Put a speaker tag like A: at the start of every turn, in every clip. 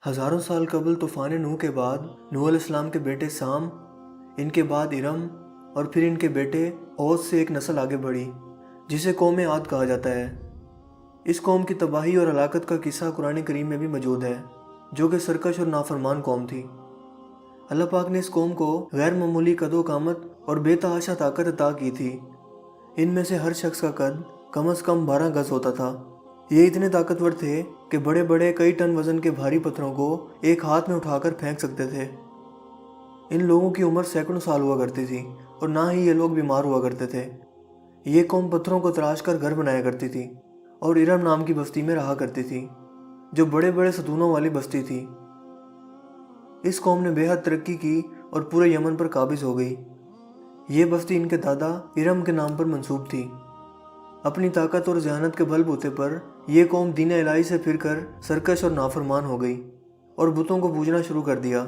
A: ہزاروں سال قبل طوفان نوح کے بعد نوح علیہ السلام کے بیٹے سام، ان کے بعد ارم اور پھر ان کے بیٹے اوس سے ایک نسل آگے بڑھی جسے قوم عاد کہا جاتا ہے۔ اس قوم کی تباہی اور ہلاکت کا قصہ قرآن کریم میں بھی موجود ہے، جو کہ سرکش اور نافرمان قوم تھی۔ اللہ پاک نے اس قوم کو غیر معمولی قد و قامت اور بے تحاشا طاقت عطا کی تھی۔ ان میں سے ہر شخص کا قد کم از کم 12 گز ہوتا تھا۔ یہ اتنے طاقتور تھے کہ بڑے بڑے کئی ٹن وزن کے بھاری پتھروں کو ایک ہاتھ میں اٹھا کر پھینک سکتے تھے۔ ان لوگوں کی عمر سینکڑوں سال ہوا کرتی تھی اور نہ ہی یہ لوگ بیمار ہوا کرتے تھے۔ یہ قوم پتھروں کو تراش کر گھر بنایا کرتی تھی اور ارم نام کی بستی میں رہا کرتی تھی، جو بڑے بڑے ستونوں والی بستی تھی۔ اس قوم نے بے حد ترقی کی اور پورے یمن پر قابض ہو گئی۔ یہ بستی ان کے دادا ارم کے نام پر منسوب تھی۔ اپنی طاقت اور ذہانت کے بل بوتے پر یہ قوم دین الہی سے پھر کر سرکش اور نافرمان ہو گئی اور بتوں کو پوجنا شروع کر دیا۔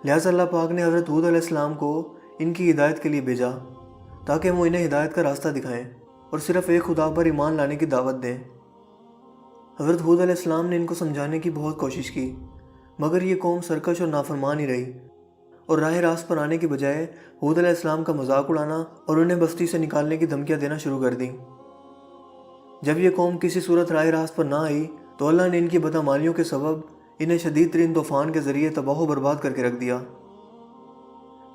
A: لہٰذا اللہ پاک نے حضرت ہود علیہ السلام کو ان کی ہدایت کے لیے بھیجا تاکہ وہ انہیں ہدایت کا راستہ دکھائیں اور صرف ایک خدا پر ایمان لانے کی دعوت دیں۔ حضرت ہود علیہ السلام نے ان کو سمجھانے کی بہت کوشش کی، مگر یہ قوم سرکش اور نافرمان ہی رہی اور راہ راست پر آنے کی بجائے ہود علیہ السلام کا مذاق اڑانا اور انہیں بستی سے نکالنے کی دھمکیاں دینا شروع کر دیں۔ جب یہ قوم کسی صورت راہ راست پر نہ آئی تو اللہ نے ان کی بدعمالیوں کے سبب انہیں شدید ترین طوفان کے ذریعے تباہ و برباد کر کے رکھ دیا۔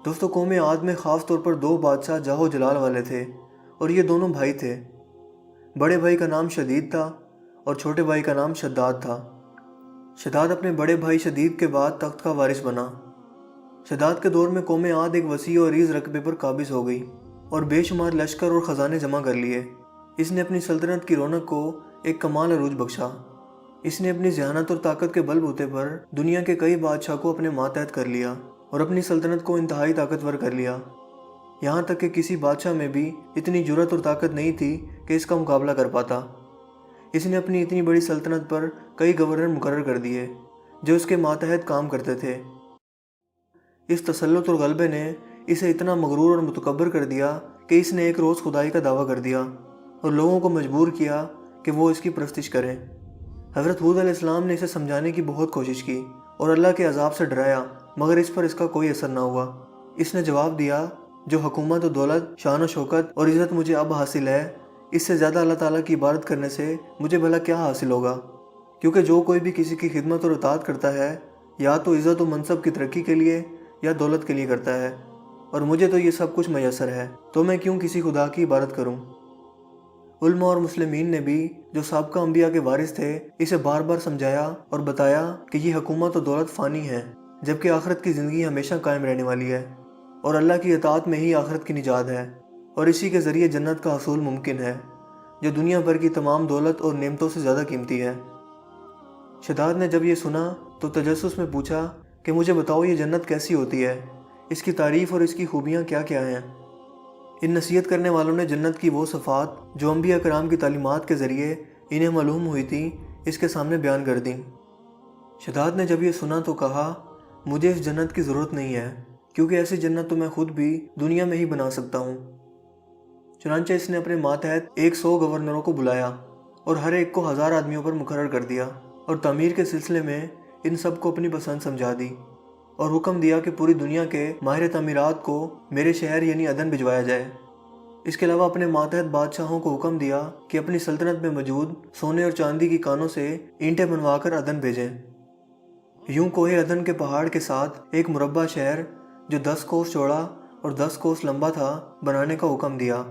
A: دوستو، قوم عاد میں خاص طور پر 2 بادشاہ جاہ و جلال والے تھے اور یہ دونوں بھائی تھے۔ بڑے بھائی کا نام شدید تھا اور چھوٹے بھائی کا نام شداد تھا۔ شداد اپنے بڑے بھائی شدید کے بعد تخت کا وارث بنا۔ شداد کے دور میں قوم عاد ایک وسیع و عریض رقبے پر قابض ہو گئی اور بے شمار لشکر اور خزانے جمع کر لیے۔ اس نے اپنی سلطنت کی رونق کو ایک کمال عروج بخشا۔ اس نے اپنی ذہانت اور طاقت کے بل بوتے پر دنیا کے کئی بادشاہ کو اپنے ماتحت کر لیا اور اپنی سلطنت کو انتہائی طاقتور کر لیا۔ یہاں تک کہ کسی بادشاہ میں بھی اتنی جرأت اور طاقت نہیں تھی کہ اس کا مقابلہ کر پاتا۔ اس نے اپنی اتنی بڑی سلطنت پر کئی گورنر مقرر کر دیے جو اس کے ماتحت کام کرتے تھے۔ اس تسلط اور غلبے نے اسے اتنا مغرور اور متکبر کر دیا کہ اس نے ایک روز خدائی کا دعویٰ کر دیا اور لوگوں کو مجبور کیا کہ وہ اس کی پرستش کریں۔ حضرت ہود علیہ السلام نے اسے سمجھانے کی بہت کوشش کی اور اللہ کے عذاب سے ڈرایا، مگر اس پر اس کا کوئی اثر نہ ہوا۔ اس نے جواب دیا، جو حکومت و دولت، شان و شوکت اور عزت مجھے اب حاصل ہے، اس سے زیادہ اللہ تعالیٰ کی عبادت کرنے سے مجھے بھلا کیا حاصل ہوگا؟ کیونکہ جو کوئی بھی کسی کی خدمت اور اطاعت کرتا ہے یا تو عزت و منصب کی ترقی کے لیے یا دولت کے لیے کرتا ہے، اور مجھے تو یہ سب کچھ میسر ہے، تو میں کیوں کسی خدا کی عبادت کروں؟ علماء اور مسلمین نے بھی، جو سابقہ انبیاء کے وارث تھے، اسے بار بار سمجھایا اور بتایا کہ یہ حکومت و دولت فانی ہے، جبکہ آخرت کی زندگی ہمیشہ قائم رہنے والی ہے اور اللہ کی اطاعت میں ہی آخرت کی نجات ہے، اور اسی کے ذریعے جنت کا حصول ممکن ہے، جو دنیا بھر کی تمام دولت اور نعمتوں سے زیادہ قیمتی ہے۔ شداد نے جب یہ سنا تو تجسس میں پوچھا کہ مجھے بتاؤ، یہ جنت کیسی ہوتی ہے، اس کی تعریف اور اس کی خوبیاں کیا کیا ہیں؟ ان نصیحت کرنے والوں نے جنت کی وہ صفات جو انبیاء کرام کی تعلیمات کے ذریعے انہیں معلوم ہوئی تھیں، اس کے سامنے بیان کر دیں۔ شداد نے جب یہ سنا تو کہا، مجھے اس جنت کی ضرورت نہیں ہے، کیونکہ ایسی جنت تو میں خود بھی دنیا میں ہی بنا سکتا ہوں۔ چنانچہ اس نے اپنے ماتحت 100 گورنروں کو بلایا اور ہر ایک کو 1000 آدمیوں پر مقرر کر دیا اور تعمیر کے سلسلے میں ان سب کو اپنی پسند سمجھا دی اور حکم دیا کہ پوری دنیا کے ماہر تعمیرات کو میرے شہر یعنی عدن بھجوایا جائے۔ اس کے علاوہ اپنے ماتحت بادشاہوں کو حکم دیا کہ اپنی سلطنت میں موجود سونے اور چاندی کی کانوں سے اینٹیں بنوا کر عدن بھیجیں۔ یوں کوہ عدن کے پہاڑ کے ساتھ ایک مربع شہر جو 10 کوس چوڑا اور 10 کوس لمبا تھا بنانے کا حکم دیا۔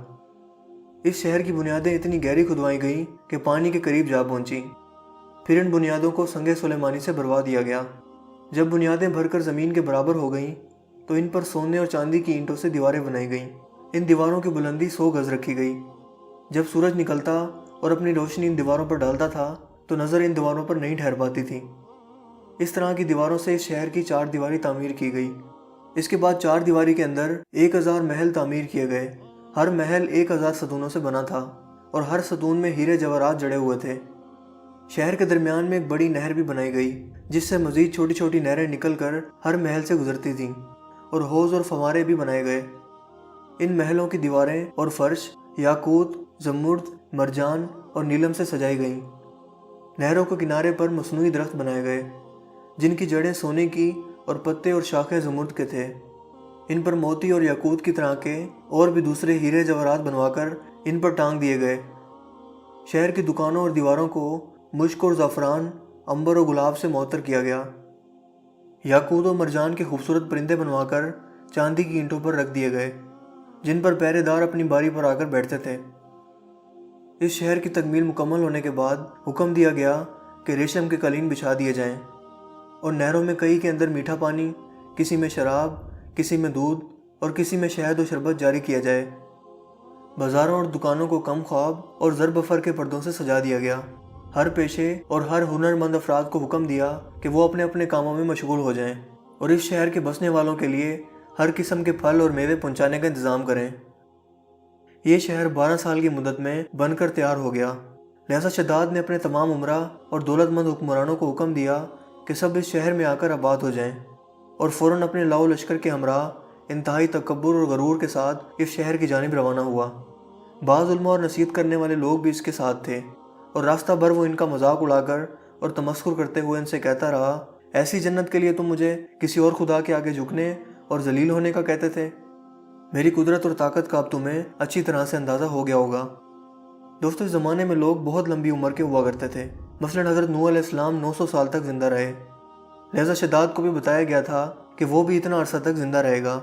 A: اس شہر کی بنیادیں اتنی گہری کھدوائی گئیں کہ پانی کے قریب جا پہنچی۔ پھر ان بنیادوں کو سنگ سلیمانی سے بھروا دیا گیا۔ جب بنیادیں بھر کر زمین کے برابر ہو گئیں تو ان پر سونے اور چاندی کی اینٹوں سے دیواریں بنائی گئیں۔ ان دیواروں کی بلندی 100 گز رکھی گئی۔ جب سورج نکلتا اور اپنی روشنی ان دیواروں پر ڈالتا تھا تو نظر ان دیواروں پر نہیں ٹھہر پاتی تھی۔ اس طرح کی دیواروں سے اس شہر کی 4 دیواری تعمیر کی گئی۔ اس کے بعد 4 دیواری کے اندر 1000 محل تعمیر کیے گئے۔ ہر محل 1000 ستونوں سے بنا تھا اور ہر ستون میں ہیرے جواہرات جڑے ہوئے تھے۔ شہر کے درمیان میں ایک بڑی نہر بھی بنائی گئی جس سے مزید چھوٹی چھوٹی نہریں نکل کر ہر محل سے گزرتی تھیں، اور حوض اور فوارے بھی بنائے گئے۔ ان محلوں کی دیواریں اور فرش یاقوت، زمرد، مرجان اور نیلم سے سجائی گئیں۔ نہروں کے کنارے پر مصنوعی درخت بنائے گئے جن کی جڑیں سونے کی اور پتے اور شاخیں زمرد کے تھے۔ ان پر موتی اور یاقوت کی طرح کے اور بھی دوسرے ہیرے جواہرات بنوا کر ان پر ٹانگ دیے گئے۔ شہر کی دکانوں اور دیواروں کو مشک اور زعفران، عنبر اور گلاب سے معطر کیا گیا۔ یاقوت و مرجان کے خوبصورت پرندے بنوا کر چاندی کی اینٹوں پر رکھ دیے گئے، جن پر پہرے دار اپنی باری پر آ کر بیٹھتے تھے۔ اس شہر کی تکمیل مکمل ہونے کے بعد حکم دیا گیا کہ ریشم کے قالین بچھا دیے جائیں اور نہروں میں کئی کے اندر میٹھا پانی، کسی میں شراب، کسی میں دودھ اور کسی میں شہد و شربت جاری کیا جائے۔ بازاروں اور دکانوں کو کم خواب اور زر بفر کے پردوں سے سجا دیا گیا۔ ہر پیشے اور ہر ہنرمند افراد کو حکم دیا کہ وہ اپنے اپنے کاموں میں مشغول ہو جائیں اور اس شہر کے بسنے والوں کے لیے ہر قسم کے پھل اور میوے پہنچانے کا انتظام کریں۔ یہ شہر 12 سال کی مدت میں بن کر تیار ہو گیا۔ لہذا شداد نے اپنے تمام امراء اور دولت مند حکمرانوں کو حکم دیا کہ سب اس شہر میں آ کر آباد ہو جائیں، اور فوراً اپنے لاؤ لشکر کے ہمراہ انتہائی تکبر اور غرور کے ساتھ اس شہر کی جانب روانہ ہوا۔ بعض علماء اور نصیحت کرنے والے لوگ بھی اس کے ساتھ تھے، اور راستہ بھر وہ ان کا مذاق اڑا کر اور تمسخر کرتے ہوئے ان سے کہتا رہا، ایسی جنت کے لیے تم مجھے کسی اور خدا کے آگے جھکنے اور ذلیل ہونے کا کہتے تھے؟ میری قدرت اور طاقت کا اب تمہیں اچھی طرح سے اندازہ ہو گیا ہوگا۔ دوستو، اس زمانے میں لوگ بہت لمبی عمر کے ہوا کرتے تھے۔ مثلاً حضرت نوح علیہ السلام 900 سال تک زندہ رہے، لہذا شداد کو بھی بتایا گیا تھا کہ وہ بھی اتنا عرصہ تک زندہ رہے گا،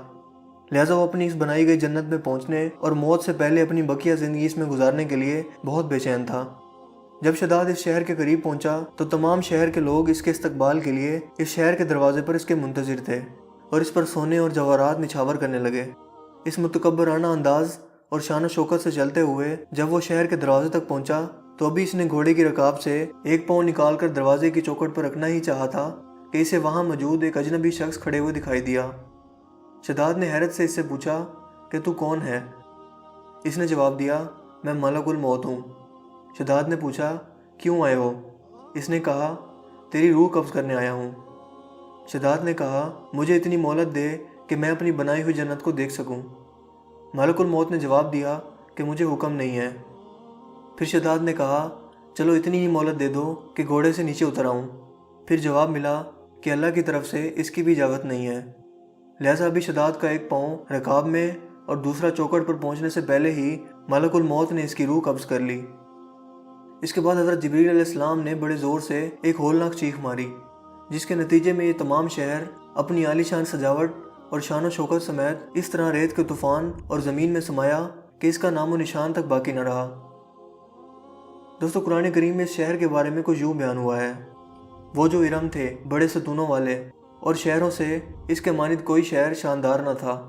A: لہذا وہ اپنی اس بنائی گئی جنت میں پہنچنے اور موت سے پہلے اپنی بقیہ زندگی اس میں گزارنے کے لیے بہت بے چین تھا۔ جب شداد اس شہر کے قریب پہنچا تو تمام شہر کے لوگ اس کے استقبال کے لیے اس شہر کے دروازے پر اس کے منتظر تھے اور اس پر سونے اور جواہرات نچھاور کرنے لگے۔ اس متکبرانہ انداز اور شان و شوکت سے چلتے ہوئے جب وہ شہر کے دروازے تک پہنچا تو ابھی اس نے گھوڑے کی رکاب سے ایک پاؤں نکال کر دروازے کی چوکھٹ پر رکھنا ہی چاہا تھا کہ اسے وہاں موجود ایک اجنبی شخص کھڑے ہوئے دکھائی دیا۔ شداد نے حیرت سے اس سے پوچھا کہ تو کون ہے؟ اس نے جواب دیا، میں ملک الموت ہوں۔ شداد نے پوچھا، کیوں آئے ہو؟ اس نے کہا، تیری روح قبض کرنے آیا ہوں۔ شداد نے کہا، مجھے اتنی مہلت دے کہ میں اپنی بنائی ہوئی جنت کو دیکھ سکوں۔ ملک الموت نے جواب دیا کہ مجھے حکم نہیں ہے۔ پھر شداد نے کہا، چلو اتنی ہی مہلت دے دو کہ گھوڑے سے نیچے اتر آؤں۔ پھر جواب ملا کہ اللہ کی طرف سے اس کی بھی اجازت نہیں ہے۔ لہٰذا ابھی شداد کا ایک پاؤں رکاب میں اور دوسرا چوکھٹ پر پہنچنے سے پہلے ہی ملک الموت نے اس کی روح قبض کر لی۔ اس کے بعد حضرت جبریل علیہ السلام نے بڑے زور سے ایک ہولناک چیخ ماری، جس کے نتیجے میں یہ تمام شہر اپنی عالی شان سجاوٹ اور شان و شوکت سمیت اس طرح ریت کے طوفان اور زمین میں سمایا کہ اس کا نام و نشان تک باقی نہ رہا۔ دوستو، قرآن کریم میں اس شہر کے بارے میں کچھ یوں بیان ہوا ہے، وہ جو ارم تھے بڑے ستونوں والے، اور شہروں سے اس کے مانند کوئی شہر شاندار نہ تھا۔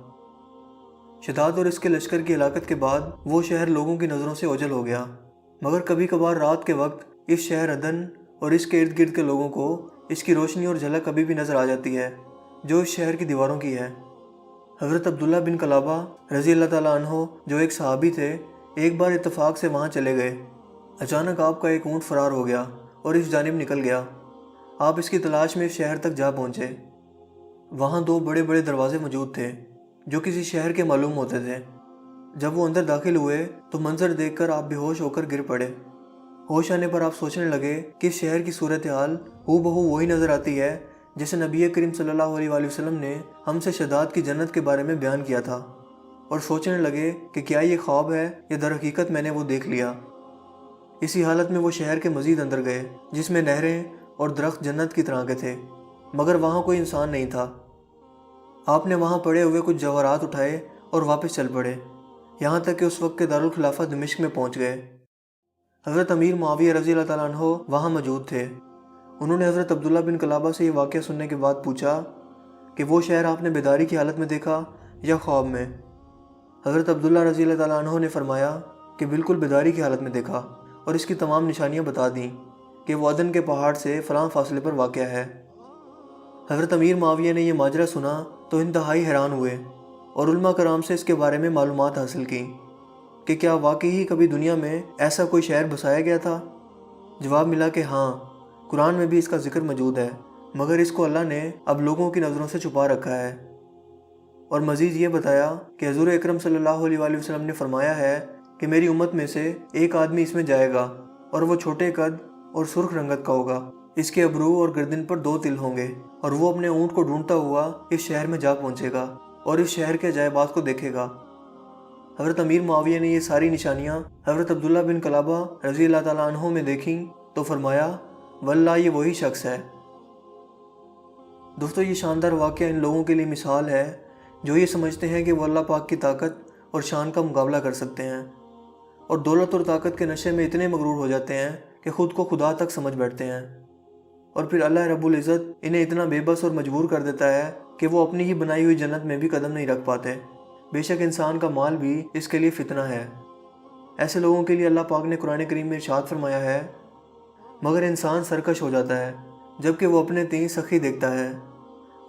A: شداد اور اس کے لشکر کی ہلاکت کے بعد وہ شہر لوگوں کی نظروں سے اوجھل ہو گیا، مگر کبھی کبھار رات کے وقت اس شہر عدن اور اس کے ارد گرد کے لوگوں کو اس کی روشنی اور جھلک ابھی بھی نظر آ جاتی ہے جو اس شہر کی دیواروں کی ہے۔ حضرت عبداللہ بن قلابہ رضی اللہ تعالیٰ عنہ، جو ایک صحابی تھے، ایک بار اتفاق سے وہاں چلے گئے۔ اچانک آپ کا ایک اونٹ فرار ہو گیا اور اس جانب نکل گیا۔ آپ اس کی تلاش میں اس شہر تک جا پہنچے۔ وہاں 2 بڑے بڑے دروازے موجود تھے جو کسی شہر کے معلوم ہوتے تھے۔ جب وہ اندر داخل ہوئے تو منظر دیکھ کر آپ بے ہوش ہو کر گر پڑے۔ ہوش آنے پر آپ سوچنے لگے کہ اس شہر کی صورتحال ہو بہو وہی نظر آتی ہے جیسے نبی کریم صلی اللہ علیہ وآلہ وسلم نے ہم سے شداد کی جنت کے بارے میں بیان کیا تھا، اور سوچنے لگے کہ کیا یہ خواب ہے یا در حقیقت میں نے وہ دیکھ لیا۔ اسی حالت میں وہ شہر کے مزید اندر گئے، جس میں نہریں اور درخت جنت کی طرح کے تھے، مگر وہاں کوئی انسان نہیں تھا۔ آپ نے وہاں پڑے ہوئے کچھ جواہرات اٹھائے اور واپس چل پڑے، یہاں تک کہ اس وقت کے دارالخلافہ دمشق میں پہنچ گئے۔ حضرت امیر معاویہ رضی اللہ تعالیٰ عنہ وہاں موجود تھے۔ انہوں نے حضرت عبداللہ بن قلابہ سے یہ واقعہ سننے کے بعد پوچھا کہ وہ شہر آپ نے بیداری کی حالت میں دیکھا یا خواب میں؟ حضرت عبداللہ رضی اللہ تعالیٰ عنہ نے فرمایا کہ بالکل بیداری کی حالت میں دیکھا، اور اس کی تمام نشانیاں بتا دیں کہ وہ عدن کے پہاڑ سے فلاں فاصلے پر واقع ہے۔ حضرت امیر معاویہ نے یہ ماجرا سنا تو انتہائی حیران ہوئے اور علماء کرام سے اس کے بارے میں معلومات حاصل کی کہ کیا واقعی ہی کبھی دنیا میں ایسا کوئی شہر بسایا گیا تھا؟ جواب ملا کہ ہاں، قرآن میں بھی اس کا ذکر موجود ہے، مگر اس کو اللہ نے اب لوگوں کی نظروں سے چھپا رکھا ہے۔ اور مزید یہ بتایا کہ حضور اکرم صلی اللہ علیہ وآلہ وسلم نے فرمایا ہے کہ میری امت میں سے ایک آدمی اس میں جائے گا اور وہ چھوٹے قد اور سرخ رنگت کا ہوگا، اس کے ابرو اور گردن پر 2 تل ہوں گے اور وہ اپنے اونٹ کو ڈھونڈتا ہوا اس شہر میں جا پہنچے گا اور اس شہر کے عجائبات کو دیکھے گا۔ حضرت امیر معاویہ نے یہ ساری نشانیاں حضرت عبداللہ بن قلابہ رضی اللہ تعالیٰ عنہ میں دیکھیں تو فرمایا واللہ یہ وہی شخص ہے۔ دوستو یہ شاندار واقعہ ان لوگوں کے لیے مثال ہے جو یہ سمجھتے ہیں کہ وہ اللہ پاک کی طاقت اور شان کا مقابلہ کر سکتے ہیں اور دولت اور طاقت کے نشے میں اتنے مغرور ہو جاتے ہیں کہ خود کو خدا تک سمجھ بیٹھتے ہیں، اور پھر اللہ رب العزت انہیں اتنا بے بس اور مجبور کر دیتا ہے کہ وہ اپنی ہی بنائی ہوئی جنت میں بھی قدم نہیں رکھ پاتے۔ بے شک انسان کا مال بھی اس کے لیے فتنہ ہے۔ ایسے لوگوں کے لیے اللہ پاک نے قرآن کریم میں ارشاد فرمایا ہے مگر انسان سرکش ہو جاتا ہے جبکہ وہ اپنے تئیں سخی دیکھتا ہے،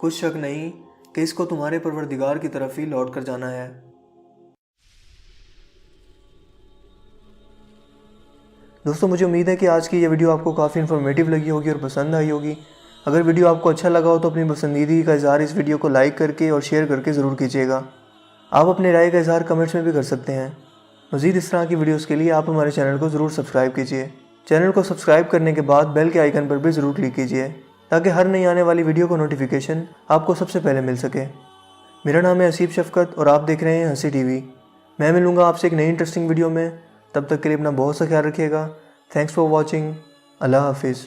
A: کچھ شک نہیں کہ اس کو تمہارے پروردگار کی طرف ہی لوٹ کر جانا ہے۔ دوستو مجھے امید ہے کہ آج کی یہ ویڈیو آپ کو کافی انفارمیٹیو لگی ہوگی اور پسند آئی ہوگی۔ اگر ویڈیو آپ کو اچھا لگا ہو تو اپنی پسندیدگی کا اظہار اس ویڈیو کو لائک کر کے اور شیئر کر کے ضرور کیجیے گا۔ آپ اپنے رائے کا اظہار کمنٹس میں بھی کر سکتے ہیں۔ مزید اس طرح کی ویڈیوز کے لیے آپ ہمارے چینل کو ضرور سبسکرائب کیجیے۔ چینل کو سبسکرائب کرنے کے بعد بیل کے آئیکن پر بھی ضرور کلک کیجیے تاکہ ہر نئی آنے والی ویڈیو کو نوٹیفیکیشن آپ کو سب سے پہلے مل سکے۔ میرا نام ہے حسیب شفقت اور آپ دیکھ رہے ہیں ہنسی ٹی وی۔ میں ملوں گا آپ سے ایک نئی انٹرسٹنگ ویڈیو میں، تب تک کے لیے اپنا بہت سا خیال رکھیے گا۔ Thanks for watching. اللہ حافظ۔